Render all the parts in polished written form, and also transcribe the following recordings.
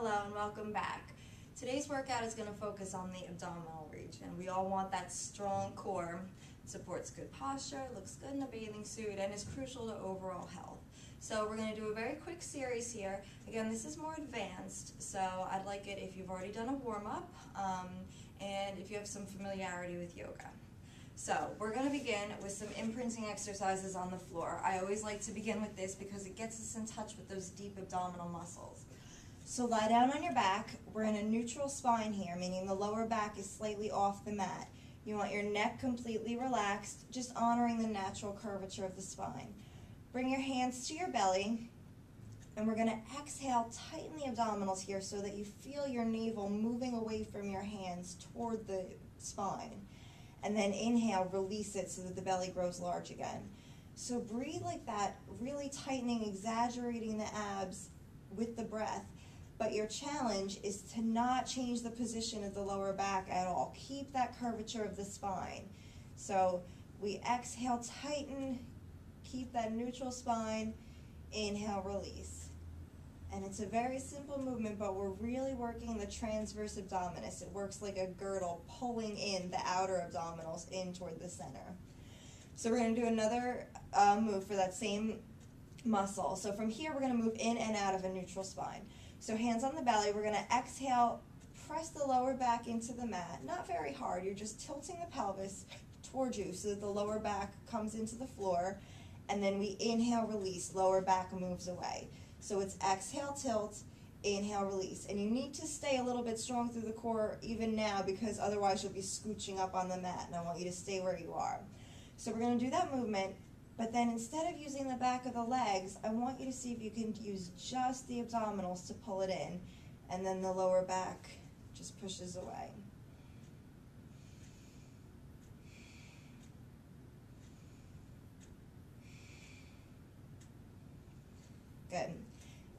Hello and welcome back. Today's workout is going to focus on the abdominal region. We all want that strong core. It supports good posture, looks good in a bathing suit, and is crucial to overall health. So we're going to do a very quick series here. Again, this is more advanced, so I'd like it if you've already done a warm-up and if you have some familiarity with yoga. So we're going to begin with some imprinting exercises on the floor. I always like to begin with this because it gets us in touch with those deep abdominal muscles. So lie down on your back. We're in a neutral spine here, meaning the lower back is slightly off the mat. You want your neck completely relaxed, just honoring the natural curvature of the spine. Bring your hands to your belly, and we're going to exhale, tighten the abdominals here so that you feel your navel moving away from your hands toward the spine. And then inhale, release it so that the belly grows large again. So breathe like that, really tightening, exaggerating the abs with the breath. But your challenge is to not change the position of the lower back at all. Keep that curvature of the spine. So we exhale, tighten, keep that neutral spine, inhale, release. And it's a very simple movement, but we're really working the transverse abdominis. It works like a girdle, pulling in the outer abdominals in toward the center. So we're going to do another move for that same muscle. So from here, we're going to move in and out of a neutral spine. So hands on the belly, we're going to exhale, press the lower back into the mat. Not very hard, you're just tilting the pelvis towards you so that the lower back comes into the floor. And then we inhale, release, lower back moves away. So it's exhale, tilt, inhale, release. And you need to stay a little bit strong through the core even now because otherwise you'll be scooching up on the mat, and I want you to stay where you are. So we're going to do that movement, but then instead of using the back of the legs, I want you to see if you can use just the abdominals to pull it in, and then the lower back just pushes away. Good.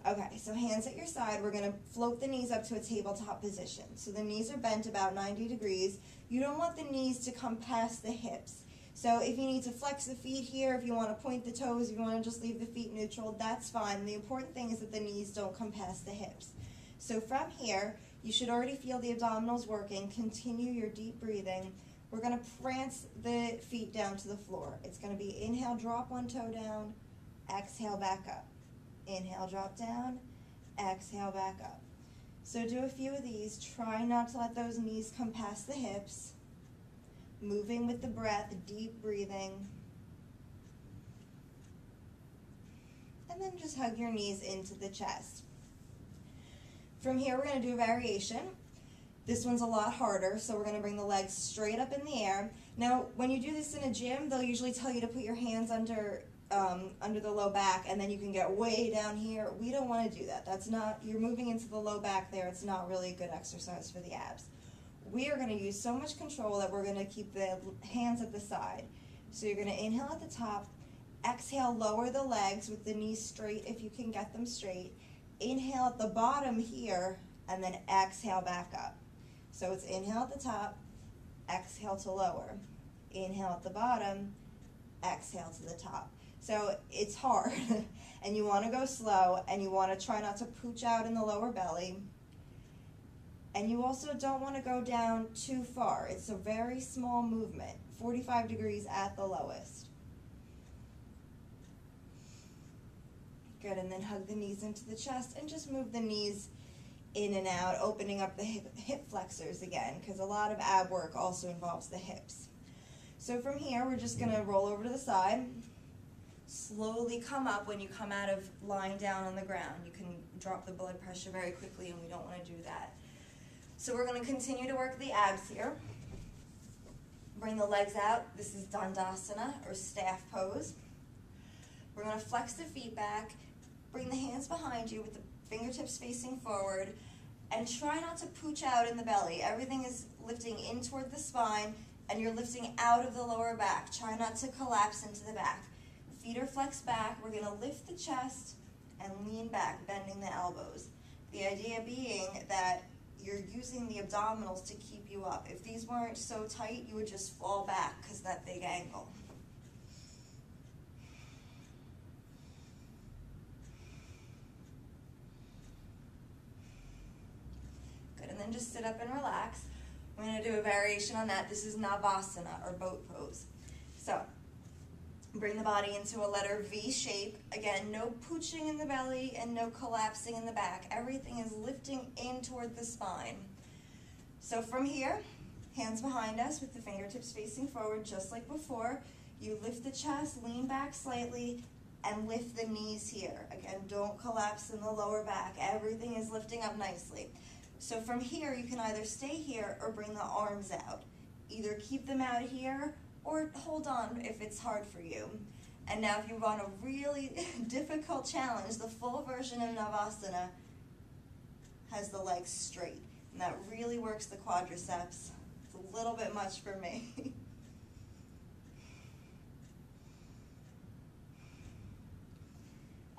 Okay, so hands at your side, we're going to float the knees up to a tabletop position. So the knees are bent about 90 degrees. You don't want the knees to come past the hips. So if you need to flex the feet here, if you want to point the toes, if you want to just leave the feet neutral, that's fine. The important thing is that the knees don't come past the hips. So from here, you should already feel the abdominals working. Continue your deep breathing. We're going to prance the feet down to the floor. It's going to be inhale, drop one toe down, exhale, back up. Inhale, drop down, exhale, back up. So do a few of these. Try not to let those knees come past the hips. Moving with the breath, deep breathing. And then just hug your knees into the chest. From here, we're going to do a variation. This one's a lot harder, so we're going to bring the legs straight up in the air. Now, when you do this in a gym, they'll usually tell you to put your hands under the low back, and then you can get way down here. We don't want to do that. That's not, you're moving into the low back there. It's not really a good exercise for the abs. We are going to use so much control that we're going to keep the hands at the side. So you're going to inhale at the top, exhale, lower the legs with the knees straight if you can get them straight. Inhale at the bottom here, and then exhale back up. So it's inhale at the top, exhale to lower. Inhale at the bottom, exhale to the top. So it's hard, and you want to go slow, and you want to try not to pooch out in the lower belly. And you also don't want to go down too far. It's a very small movement, 45 degrees at the lowest. Good, and then hug the knees into the chest, and just move the knees in and out, opening up the hip flexors again, because a lot of ab work also involves the hips. So from here, we're just going to roll over to the side. Slowly come up. When you come out of lying down on the ground, you can drop the blood pressure very quickly, and we don't want to do that. So we're going to continue to work the abs here. Bring the legs out. This is Dandasana, or staff pose. We're going to flex the feet back, bring the hands behind you with the fingertips facing forward, and try not to pooch out in the belly. Everything is lifting in toward the spine, and you're lifting out of the lower back. Try not to collapse into the back. Feet are flexed back. We're going to lift the chest and lean back, bending the elbows. The idea being that you're using the abdominals to keep you up. If these weren't so tight, you would just fall back because of that big angle. and just sit up and relax. We're going to do a variation on that. This is Navasana, or boat pose. So, bring the body into a letter V shape. Again, no pooching in the belly and no collapsing in the back. Everything is lifting in toward the spine. So from here, hands behind us with the fingertips facing forward just like before. You lift the chest, lean back slightly, and lift the knees here. Again, don't collapse in the lower back. Everything is lifting up nicely. So from here, you can either stay here or bring the arms out. Either keep them out here or hold on if it's hard for you. And now if you want a really difficult challenge, the full version of Navasana has the legs straight. And that really works the quadriceps. It's a little bit much for me.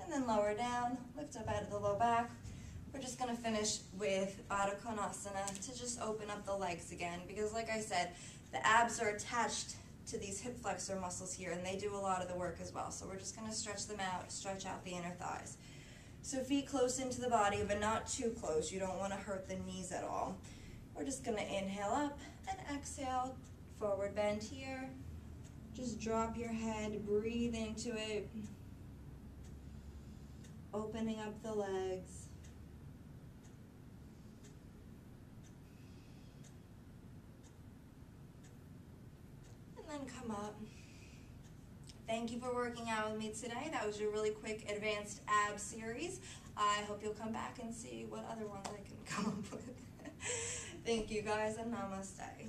And then lower down, lift up out of the low back. We're just going to finish with Baddha Konasana to just open up the legs again, because like I said, the abs are attached to these hip flexor muscles here, and they do a lot of the work as well. So we're just going to stretch them out, stretch out the inner thighs. So feet close into the body, but not too close. You don't want to hurt the knees at all. We're just going to inhale up and exhale, forward bend here. Just drop your head, breathe into it, opening up the legs. And come up. Thank you for working out with me today. That was your really quick advanced abs series. I hope you'll come back and see what other ones I can come up with. Thank you guys, and namaste.